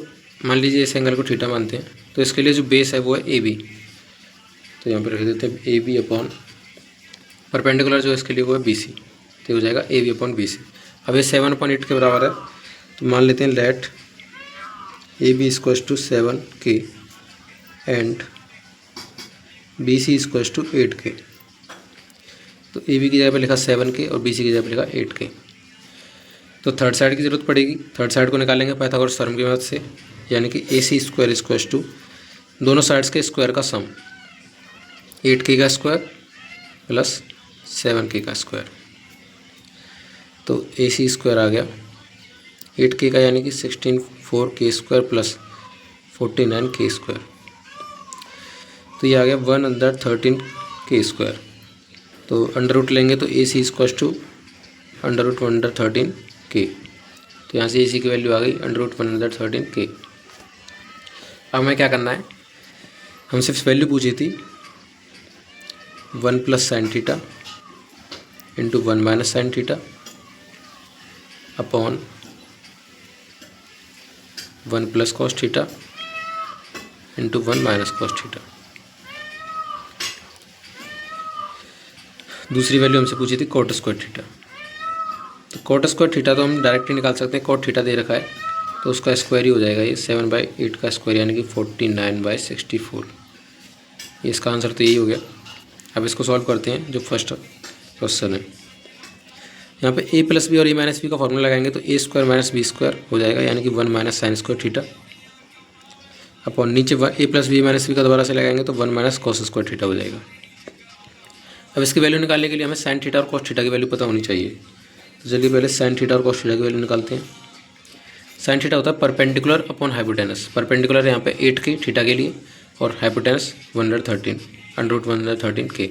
मान लीजिए इस एंगल को थीटा मानते हैं, तो इसके लिए जो बेस है वो है ए बी, तो यहाँ पे रख देते हैं ए बी अपॉन परपेंडिकुलर जो इसके लिए वो है बी सी, तो हो जाएगा A B upon B C. अब ये 7/8 के बराबर है, तो मान लेते हैं let A B equals to 7 के and B C equals to 8 के। तो ए बी की जगह पे लिखा 7 के और बी सी की जगह पे लिखा 8 के। तो थर्ड साइड की ज़रूरत पड़ेगी, थर्ड साइड को निकालेंगे पाइथागोरस थ्योरम की मदद से, यानी कि ए सी स्क्वायर इक्वल्स टू दोनों साइड्स के स्क्वायर का सम, 8 के का स्क्वायर प्लस 7 के का स्क्वायर। तो ए सी स्क्वायर आ गया 8 के का, यानी कि 16 के स्क्वायर प्लस 49 के स्क्वायर। तो ये आ गया 1/13 के स्क्वायर। तो अंडर रूट लेंगे तो A C equals to under root 1/13 के। तो यहाँ से ए सी की वैल्यू आ गई अंडर रूट 1/13 के। अब हमें क्या करना है, हमसे वैल्यू पूछी थी 1 plus sine theta into 1 minus sine theta upon 1 plus cos theta into 1 minus cos theta. दूसरी वैल्यू हमसे पूछी थी कॉट स्क्वायर थीटा। तो कॉट स्क्वायर थीटा तो हम डायरेक्ट ही निकाल सकते हैं, कॉट थीटा दे रखा है तो उसका स्क्वायर ही हो जाएगा, ये 7/8 का स्क्वायर यानी कि 49/64। ये इसका आंसर तो यही हो गया। अब इसको सॉल्व करते हैं, जो फर्स्ट क्वेश्चन है। यहाँ पे ए प्लस बी और ए माइनस बी का फॉर्मूला लगाएंगे तो ए स्क्वायर माइनस बी स्क्वायर हो जाएगा, यानी कि 1 minus sine square theta upon नीचे ए प्लस बी माइनस बी का दोबारा से लगाएंगे तो 1 माइनस कॉस स्क्वायर थीटा हो जाएगा। अब इसकी वैल्यू निकालने के लिए हमें साइन थीटा और कॉस थीटा की वैल्यू पता होनी चाहिए। तो चलिए पहले साइन थीटा और कॉस थीटा की वैल्यू निकालते हैं। साइन थीटा होता है परपेंडिकुलर अपॉन हाइपोटेनस। परपेंडिकुलर यहाँ पे 8 के थीटा के लिए और हाइपोटेनस 1/13 अंडर रूट 1/13 के,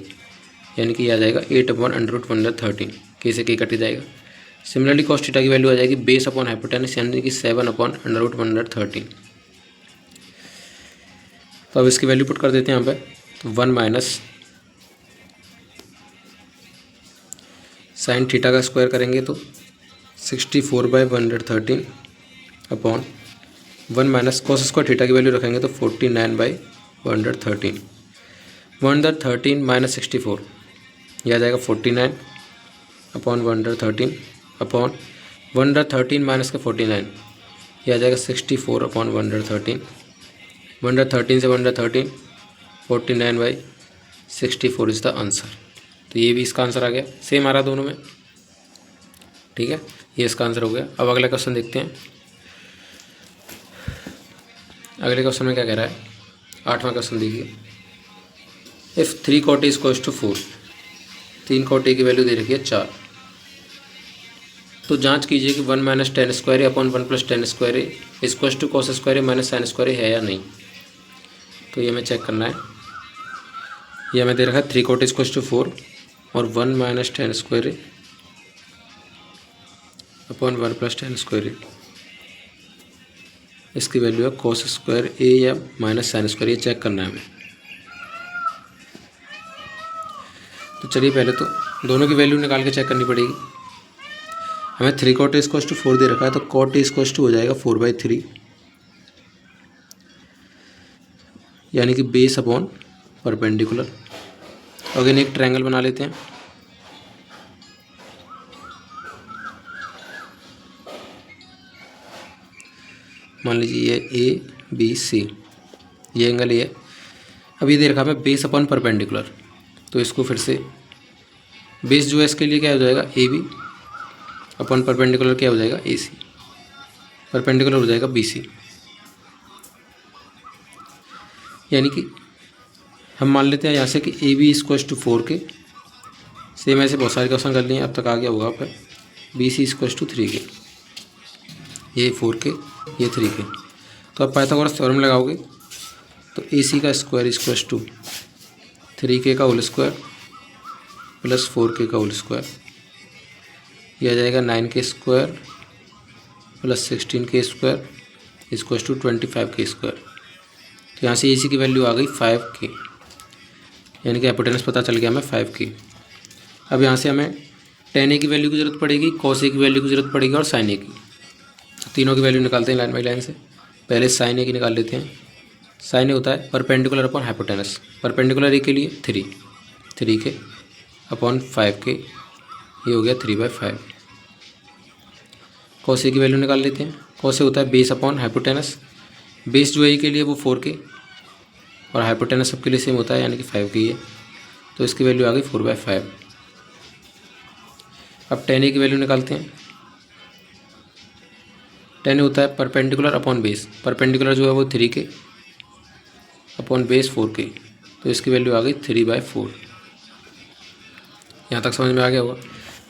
यानी कि ये आ जाएगा 8 अपॉन अंडर रूट 1/13 के से के कट जाएगा। सिमिलरली कॉस थीटा की वैल्यू आ जाएगी बेस अपॉन हाइपोटेनस यानी कि 7/√113। तो अब इसकी वैल्यू पुट कर देते हैं यहाँ पे। तो 1 माइनस साइन थीटा का स्क्वायर करेंगे तो 64/113 upon 1 minus cos square theta की वैल्यू रखेंगे तो 49/113। 113 माइनस 64 यह आ जाएगा 49 अपॉन 113 अपॉन 113 माइनस का 49 यह आ जाएगा 64 अपॉन 113। 113 से 113 49/64 इज़ द आंसर। तो ये भी इसका आंसर आ गया, सेम आ रहा दोनों में। ठीक है, ये इसका आंसर हो गया। अब अगला क्वेश्चन देखते हैं। अगले क्वेश्चन में क्या कह रहा है, 8वां क्वेश्चन देखिए। If 3 cot A equals to 4, 3 cot A की वैल्यू दे रखी है 4, तो जांच कीजिए कि 1 minus tan square upon 1 plus tan square equals to cos square minus sine square है या नहीं। तो ये हमें चेक करना है। ये हमें दे रखा है 3 cot इक्वल्स टू 4 और 1 minus tan square upon 1 plus tan square, इसकी वैल्यू है कॉस स्क्वायर ए या माइनस साइन स्क्वायर, ये चेक करना है हमें। तो चलिए पहले तो दोनों की वैल्यू निकाल के चेक करनी पड़ेगी। हमें 3 cot A इक्वल्स टू 4 दे रखा है, तो cot A इक्वल्स टू हो जाएगा 4/3 यानी कि बेस अपॉन परपेंडिकुलर। अगेन एक ट्रायंगल बना लेते हैं। मान लीजिए ये ABC, ये एंगल ये है। अब ये दे रखा है बेस अपॉन परपेंडिकुलर, तो इसको फिर से बेस जो है इसके लिए क्या हो जाएगा AB अपॉन परपेंडिकुलर क्या हो जाएगा AC, परपेंडिकुलर हो जाएगा BC। यानी कि हम मान लेते हैं यहाँ से कि AB इक्वल्स टू 4 के, सेम ऐसे बहुत सारे क्वेश्चन कर लिए अब तक आ गया होगा पर BC इक्वल्स टू 3 के, ये 4 के ये 3 के। तो अब पाइथागोरस थ्योरम लगाओगे तो AC का स्क्वायर इक्वल्स टू 3K का होल स्क्वायर प्लस 4K का होल स्क्वायर, यह आ जाएगा 9K square plus 16K square equals to 25K square. तो यहाँ से AC की वैल्यू आ गई 5K, यानी कि हाइपोटेनस पता चल गया हमें 5K। अब यहाँ से हमें tan A की वैल्यू की ज़रूरत पड़ेगी, cos A की वैल्यू की ज़रूरत पड़ेगी और sin A की। तो तीनों की वैल्यू निकालते हैं लाइन बाई लाइन से। पहले sin A की निकाल लेते हैं। sin A होता है perpendicular upon hypotenuse. Perpendicular A के लिए 3K अपॉन 5K, ये हो गया 3/5। cos A की वैल्यू निकाल लेते हैं। cos A होता है बेस अपॉन हाइपोटेनस। बेस जो है A के लिए वो 4K और हाइपोटेनस सबके लिए सेम होता है यानी कि 5K है, तो इसकी वैल्यू आ गई 4/5। अब tan A की वैल्यू निकालते हैं। tan A होता है परपेंडिकुलर अपॉन बेस। परपेंडिकुलर जो है वो 3K अपॉन बेस 4K, तो इसकी वैल्यू आ गई 3/4। यहाँ तक समझ में आ गया होगा।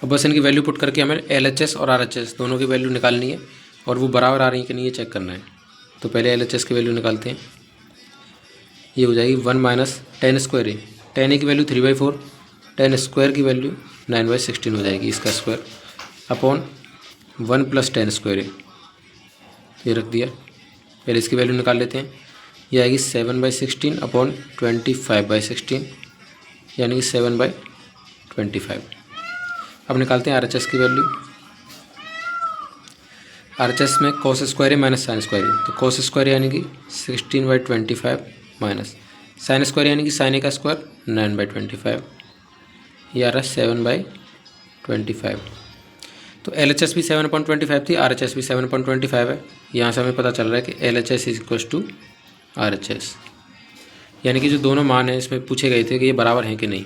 अब बस इनकी वैल्यू पुट करके हमें LHS और RHS दोनों की वैल्यू निकालनी है और वो बराबर आ रही है कि नहीं ये चेक करना है। तो पहले LHS की वैल्यू निकालते हैं। ये हो जाएगी 1 minus tan square A, tan A की वैल्यू 3/4, tan स्क्वायर की वैल्यू 9/16 हो जाएगी इसका square upon 1 plus tan square A, ये रख दिया। पहले इसकी वैल्यू निकाल लेते हैं। ये आएगी 7/16 अपॉन 25/16 यानी कि 7/25। अब निकालते हैं RHS की वैल्यू। RHS में cos स्क्वायर है माइनस साइन स्क्वायर है, तो cos स्क्वायर यानी कि 16/25 माइनस साइन स्क्वायर यानी कि साइन ए का स्क्वायर 9/25, ये आ रहा है 7/25। तो LHS भी 7/25 थी, RHS भी 7/25 है। यहाँ से हमें पता चल रहा है कि LHS is equals to RHS, यानी कि जो दोनों मान हैं इसमें पूछे गए थे कि ये बराबर हैं कि नहीं,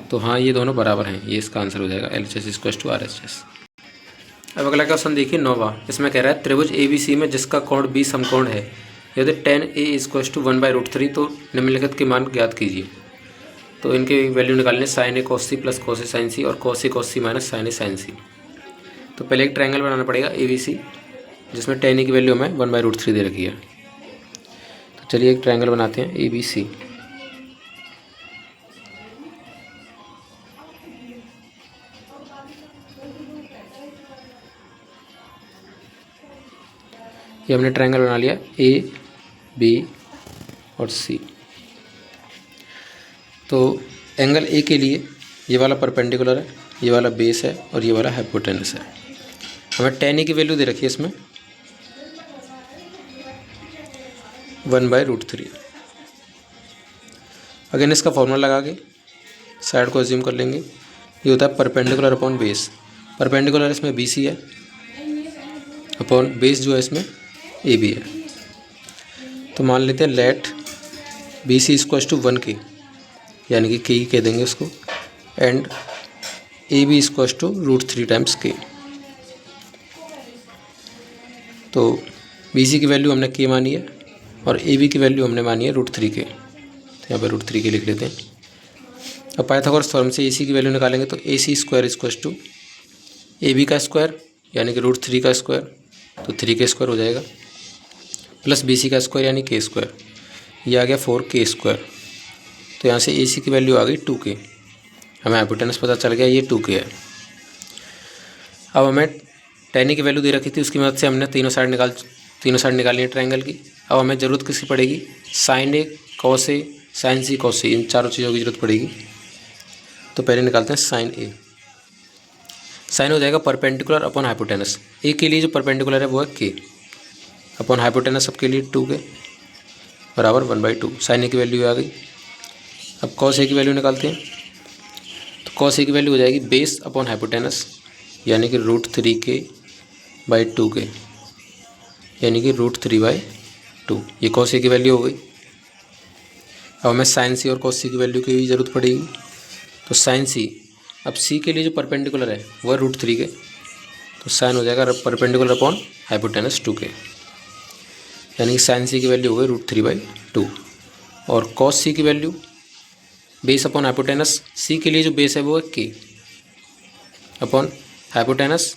तो हाँ ये दोनों बराबर हैं, ये इसका आंसर हो जाएगा LHS is equals to RHS। अब अगला क्वेश्चन देखिए 9वां। इसमें कह रहा है त्रिभुज ABC में जिसका कोण 20 समकोण है, यदि tan A इक्वल्स टू 1/√3 तो निम्नलिखित के मान ज्ञात कीजिए। तो इनके वैल्यू निकालने sin A cos C plus cos A sin C और cos A cos C minus sin A sin C। तो पहले एक ट्रायंगल बनाना पड़ेगा ABC, जिसमें tan A की वैल्यू हमें 1/√3 दे रखी है। तो चलिए एक ट्रायंगल बनाते हैं ABC। ये हमने ट्रायंगल बना लिया ए बी और सी। तो एंगल ए के लिए ये वाला परपेंडिकुलर है, ये वाला बेस है और ये वाला हाइपोटेनस है। हमें tan ए की वैल्यू दे रखी है इसमें 1/√3। अगेन इसका फॉर्मूला लगा के साइड को अज्यूम कर लेंगे। ये होता है परपेंडिकुलर अपॉन बेस। परपेंडिकुलर इसमें बी सी है अपॉन बेस जो है इसमें ए बी है। तो मान लेते हैं let B C equals to 1K, यानी कि के ही कह देंगे उसको, and A B equals to √3 times K. तो बी सी की वैल्यू हमने के मानी है और ए बी की वैल्यू हमने मानी है √3 के। तो यहाँ पर √3 के लिख लेते हैं। अब पाइथागोरस थ्योरम से ए सी की वैल्यू निकालेंगे तो A C square equals to A B का स्क्वायर यानी कि √3 का स्क्वायर, तो 3K स्क्वायर हो जाएगा, प्लस बी सी का स्क्वायर यानी के स्क्वायर, ये आ गया 4K स्क्वायर। तो यहाँ से ए सी की वैल्यू आ गई 2K। हमें हाइपोटेनस पता चल गया ये 2K है। अब हमें tan ए की वैल्यू दे रखी थी, उसकी मदद से हमने तीनों साइड निकाली है ट्रायंगल की। अब हमें ज़रूरत किसकी पड़ेगी, sign A, cos A, sign C, cos सी, इन चारों चीज़ों की ज़रूरत पड़ेगी। तो पहले निकालते हैं साइन ए। साइन हो जाएगा परपेंडिकुलर अपॉन हाइपोटेनस। ए के लिए जो परपेंडिकुलर है वो है के, अपॉन हाइपोटेनस सबके लिए 2K बराबर 1/2। साइन ए की वैल्यू आ गई। अब कॉस ए की वैल्यू निकालते हैं। तो कॉस ए की वैल्यू हो जाएगी बेस अपॉन हाइपोटेनस यानी कि √3K/2K, यानी कि √3/2। ये कॉस ए की वैल्यू हो गई। अब हमें साइन सी और कॉस सी की वैल्यू की भी ज़रूरत पड़ेगी। तो साइन सी, अब सी के लिए जो परपेंडिकुलर है वो है √3K, तो साइन हो जाएगा परपेंडिकुलर अपॉन हाइपोटेनस 2K, यानी कि साइन सी की वैल्यू हो गई √3/2। और कॉस सी की वैल्यू बेस अपॉन हाइपोटेनस, सी के लिए जो बेस है वो है के अपॉन हाइपोटेनस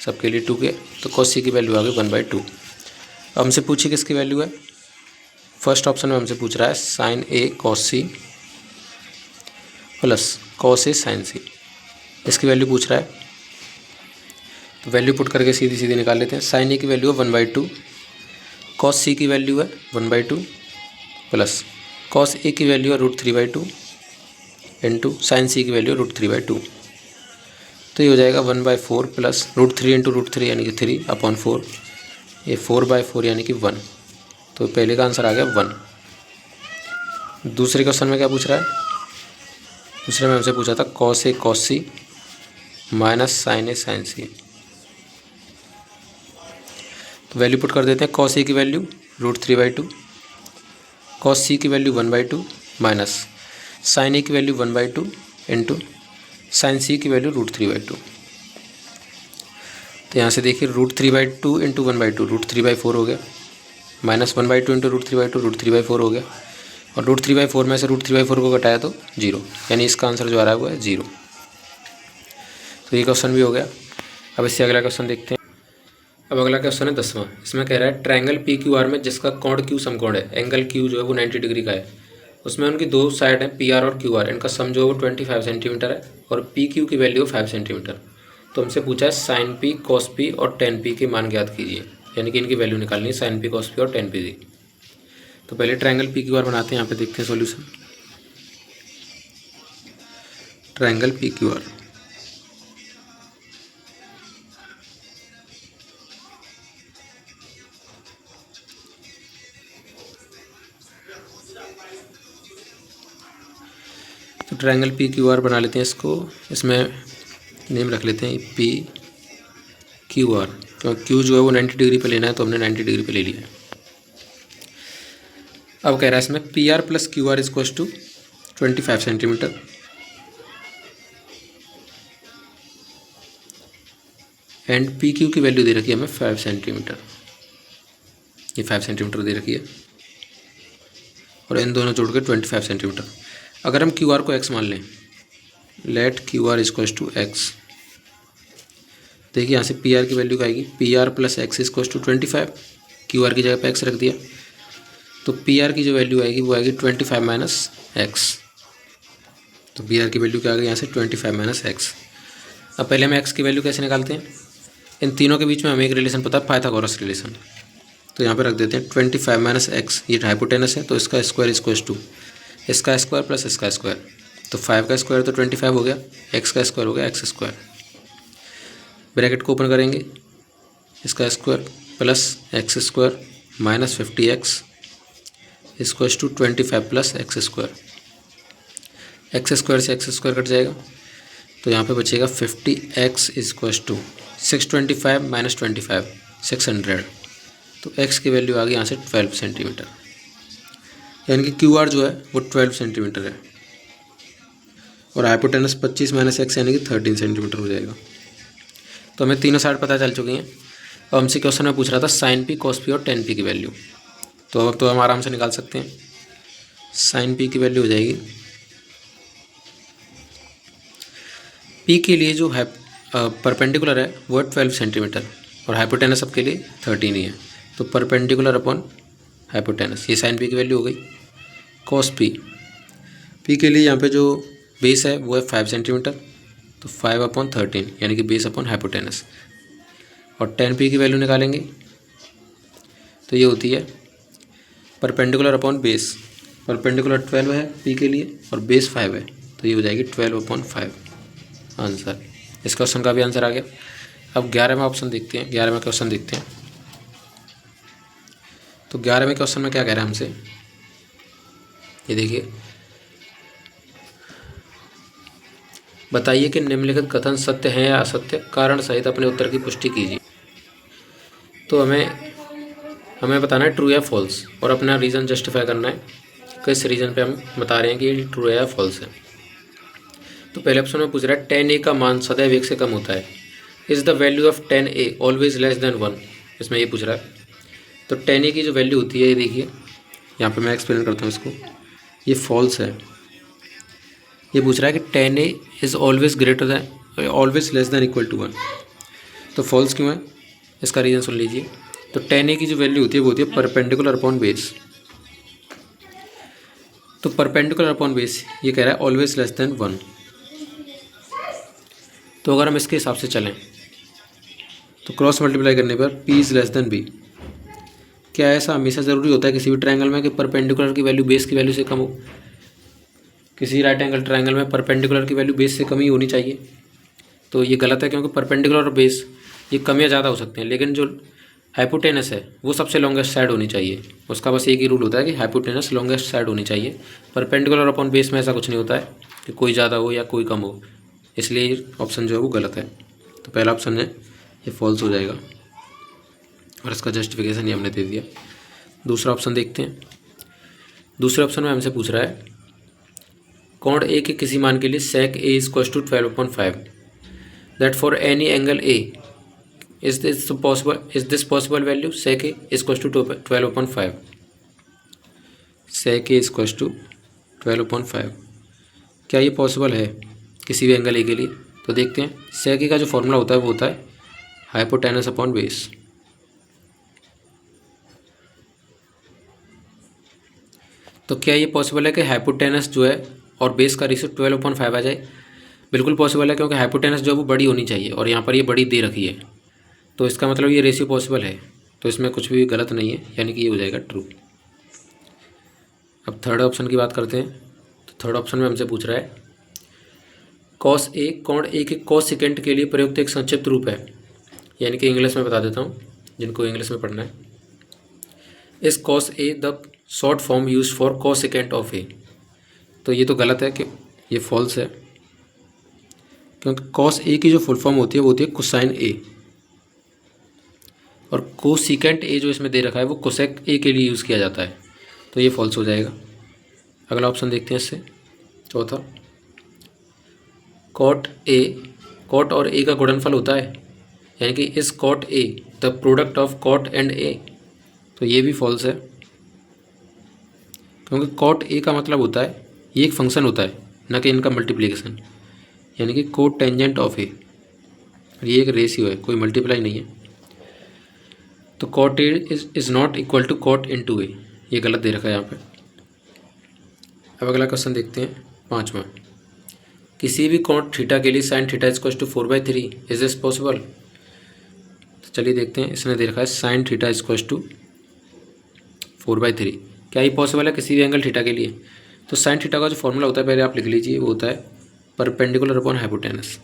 सबके लिए 2K, तो कॉस सी की वैल्यू आ गई 1/2। अब हमसे पूछी किसकी वैल्यू है, फर्स्ट ऑप्शन में हमसे पूछ रहा है sign A cos C plus cos A sign सी, इसकी वैल्यू पूछ रहा है। तो वैल्यू पुट करके सीधी सीधी निकाल लेते हैं। साइन ए की वैल्यू है 1/2, कॉस सी की वैल्यू है 1/2 प्लस कॉस ए की वैल्यू है √3/2 इंटू साइन सी की वैल्यू √3/2। तो ये हो जाएगा 1/4 प्लस √3 इंटू √3 यानी कि 3/4, ये 4/4 यानी कि 1। तो पहले का आंसर आ गया 1। दूसरे क्वेश्चन में क्या पूछ रहा है, दूसरे में हमसे पूछा था cos A cos C minus sign A sign सी। तो वैल्यू पुट कर देते हैं। कॉस ए की वैल्यू √3/2, कॉस सी की वैल्यू 1/2 माइनस साइन ए की वैल्यू 1/2 इंटू साइन सी की वैल्यू √3/2। तो यहाँ से देखिए √3/2 इंटू 1/2 √3/4 हो गया, माइनस 1/2 इंटू √3/2 √3/4 हो गया, और √3/4 में से √3/4 को घटाया तो 0, यानी इसका आंसर जो आ रहा है वो है 0। तो ये क्वेश्चन भी हो गया। अब इससे अगला क्वेश्चन देखते हैं। अब अगला क्वेश्चन है 10वां। इसमें कह रहा है ट्रायंगल PQR में जिसका कोण Q समकोण है, एंगल Q जो है वो 90 डिग्री का है, उसमें उनकी दो साइड है PR और QR, इनका सम जो है वो 25 सेंटीमीटर है और PQ की वैल्यू 5 सेंटीमीटर। तो हमसे पूछा है साइन P, कॉस P और टेन P के मान ज्ञात कीजिए, यानी कि इनकी वैल्यू निकालनी है, साइन P, कॉस P और टेन P की। तो पहले ट्रायंगल PQR बनाते हैं, यहाँ पे देखते हैं सॉल्यूशन। ट्रायंगल PQR, तो ट्रायंगल PQR बना लेते हैं इसको। इसमें नेम रख लेते हैं PQR, तो Q जो है वो 90 डिग्री पे लेना है, तो हमने 90 डिग्री पे ले लिया है। अब कह रहा है इसमें PR plus QR equals to 25 centimetre, and PQ की वैल्यू दे रखी है हमें 5 सेंटीमीटर, ये 5 सेंटीमीटर दे रखी है, और इन दोनों जोड़ के 25 सेंटीमीटर। अगर हम QR को x मान लें, let QR equals to x, देखिए यहाँ से PR की वैल्यू क्या आएगी, PR plus x equals to 25, QR की जगह पे x रख दिया, तो PR की जो वैल्यू आएगी वो आएगी 25 माइनस x। तो PR की वैल्यू क्या आ गई यहाँ से 25 माइनस x। अब पहले हम x की वैल्यू कैसे निकालते हैं, इन तीनों के बीच में हमें एक रिलेशन पता है, पाइथागोरस रिलेशन। तो यहाँ पे रख देते हैं 25 माइनस एक्स, ये हाइपोटेनस है तो इसका स्क्वायर इक्वल्स टू इसका स्क्वायर प्लस इसका स्क्वायर, तो 5 का स्क्वायर तो 25 हो गया, एक्स का स्क्वायर हो गया एक्स स्क्वायर। ब्रैकेट को ओपन करेंगे, इसका square plus x square minus 50x equals to 25 plus x square. X square से एक्स स्क्वायर कट जाएगा तो यहाँ पे बचेगा 50x इक्वल्स टू 625 माइनस 25 600, तो x की वैल्यू आ गई यहाँ से 12 सेंटीमीटर, यानी कि QR जो है वो 12 सेंटीमीटर है और हाइपोटेनस 25 माइनस एक्स यानी कि 13 सेंटीमीटर हो जाएगा। तो हमें तीनों साइड पता चल चुकी हैं। अब हमसे क्वेश्चन में पूछ रहा था साइन पी, कॉस पी और टेन पी की वैल्यू, तो अब तो हम आराम से निकाल सकते हैं। साइन पी की वैल्यू हो जाएगी, पी के लिए जो है परपेंडिकुलर है वो है 12 सेंटीमीटर और हाइपोटेनस सबके लिए 13 ही है, तो परपेंडिकुलर अपॉन हाइपोटेनस, ये साइन पी की वैल्यू हो गई। कॉस पी, पी के लिए यहाँ पे जो बेस है वो है 5 सेंटीमीटर, तो 5/13 यानी कि बेस अपॉन हाइपोटेनस। और 10 पी की वैल्यू निकालेंगे तो ये होती है परपेंडिकुलर अपॉन बेस, परपेंडिकुलर 12 है पी के लिए और बेस 5 है, तो ये हो जाएगी 12/5 आंसर। इस क्वेश्चन का भी आंसर आ गया। अब 11वां ऑप्शन देखते हैं, 11वां क्वेश्चन देखते हैं। तो 11वें क्वेश्चन में क्या कह रहा है हमसे, ये देखिए, बताइए कि निम्नलिखित कथन सत्य है या असत्य, कारण सहित अपने उत्तर की पुष्टि कीजिए। तो हमें बताना है ट्रू या फॉल्स और अपना रीज़न जस्टिफाई करना है, किस रीज़न पे हम बता रहे हैं कि ये ट्रू है या फॉल्स है। तो पहले ऑप्शन में पूछ रहा है 10a का मान सदैव 1 से कम होता है, is the value of 10a always less than 1, इसमें ये पूछ रहा है। तो 10a की जो वैल्यू होती है ये देखिए, यहाँ पे मैं एक्सप्लेन करता हूँ इसको, ये फॉल्स है। ये पूछ रहा है कि 10a is always greater than always less than equal to 1, तो फॉल्स क्यों है इसका रीज़न सुन लीजिए। तो 10a की जो वैल्यू होती है वो होती है परपेंडिकुलर अपॉन बेस, तो परपेंडिकुलर अपॉन बेस ये कह रहा है ऑलवेज लेस देन 1। तो अगर हम इसके हिसाब से चलें तो क्रॉस मल्टीप्लाई करने पर p is less than b, क्या ऐसा हमेशा ज़रूरी होता है किसी भी ट्रायंगल में कि परपेंडिकुलर की वैल्यू बेस की वैल्यू से कम हो? किसी राइट एंगल ट्रायंगल में परपेंडिकुलर की वैल्यू बेस से कम ही होनी चाहिए, तो ये गलत है, क्योंकि परपेंडिकुलर और बेस ये कम या ज़्यादा हो सकते हैं, लेकिन जो हाइपोटेनस है वो सबसे लॉन्गेस्ट साइड होनी चाहिए। उसका बस एक ही रूल होता है कि हाइपोटेनस लॉन्गेस्ट साइड होनी चाहिए। परपेंडिकुलर अपॉन बेस में ऐसा कुछ नहीं होता है कि कोई ज़्यादा हो या कोई कम हो, इसलिए ऑप्शन जो है वो गलत है। तो पहला ऑप्शन है ये फॉल्स हो जाएगा और इसका जस्टिफिकेशन ये हमने दे दिया। दूसरा ऑप्शन देखते हैं। दूसरे ऑप्शन में हमसे पूछ रहा है कोण ए के किसी मान के लिए sec a equals to 12/5, that for any angle a is this possible value sec a equals to 12/5, sec a equals to 12/5, क्या ये पॉसिबल है किसी भी एंगल a के लिए? तो देखते हैं। sec a का जो फॉर्मूला होता है वो होता है हाइपोटेनस अपॉन बेस, तो क्या ये पॉसिबल है कि हाइपोटेनस जो है और बेस का रेशियो 12/5 आ जाए? बिल्कुल पॉसिबल है, क्योंकि हाइपोटेनस जो है वो बड़ी होनी चाहिए और यहाँ पर ये बड़ी दे रखी है, तो इसका मतलब ये रेशियो पॉसिबल है, तो इसमें कुछ भी गलत नहीं है, यानी कि ये हो जाएगा ट्रू। अब थर्ड ऑप्शन की बात करते हैं। तो थर्ड ऑप्शन में हमसे पूछ रहा है कॉस ए कोण ए के कॉस सेकेंड के लिए प्रयुक्त एक संक्षिप्त रूप है, यानी कि इंग्लिश में बता देता हूँ जिनको इंग्लिश में पढ़ना है। Is cos A the short form use for cos second of A, तो ये तो गलत है कि ये फॉल्स है, क्योंकि कॉस ए की जो फुल फॉर्म होती है वो होती है कोसाइन ए, और कोसेकेंट ए जो इसमें दे रखा है वो कोसेक ए के लिए यूज़ किया जाता है, तो ये फॉल्स हो जाएगा। अगला ऑप्शन देखते हैं इससे, चौथा, कॉट ए, कॉट और ए का गुणनफल होता है, यानी कि is cot A the product of cot and A, तो ये भी फॉल्स है, क्योंकि कॉट ए का मतलब होता है ये एक फंक्शन होता है, न कि इनका मल्टीप्लिकेशन, यानी कि कोट टेंजेंट ऑफ ए, ये एक रेशियो है, कोई मल्टीप्लाई नहीं है। तो cot A is not equal to cot into A, ये गलत दे रखा है यहाँ पे। अब अगला क्वेश्चन देखते हैं, पाँचवा, किसी भी कोण थीटा के लिए sine theta equal to 4/3, is this possible? तो चलिए देखते हैं। इसने दे रखा है साइन थीटा इक्वल टू 4/3। क्या ये पॉसिबल है किसी भी एंगल थीटा के लिए? तो साइन थीटा का जो फॉर्मूला होता है पहले आप लिख लीजिए, वो होता है परपेंडिकुलर अपॉन हाइपोटेनस।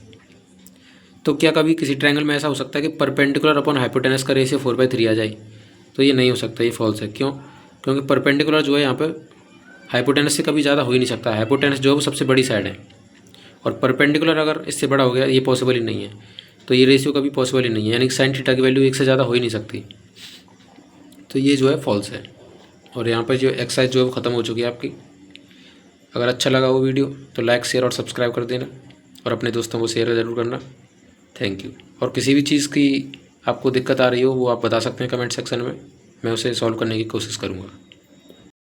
तो क्या कभी किसी ट्रायंगल में ऐसा हो सकता है कि परपेंडिकुलर अपॉन हाइपोटेनस का रेशियो 4/3 आ जाए? तो ये नहीं हो सकता, ये फॉल्स है। क्यों? क्योंकि परपेंडिकुलर जो है यहाँ पर हाइपोटेनस से कभी ज़्यादा हो ही नहीं सकता। हाइपोटेनस जो है वो सबसे बड़ी साइड है, और परपेंडिकुलर अगर इससे बड़ा हो गया ये पॉसिबल ही नहीं है। तो ये रेशियो कभी पॉसिबल ही नहीं है, यानी कि साइन थीटा की वैल्यू 1 से ज़्यादा हो ही नहीं सकती। तो ये जो है फॉल्स है। और यहाँ पर जो एक्सरसाइज जो है वो ख़त्म हो चुकी है आपकी। अगर अच्छा लगा वो वीडियो तो लाइक, शेयर और सब्सक्राइब कर देना, और अपने दोस्तों को शेयर ज़रूर करना। Thank you. और किसी भी चीज़ की आपको दिक्कत आ रही हो वो आप बता सकते हैं कमेंट सेक्शन में, मैं उसे सॉल्व करने की कोशिश करूँगा।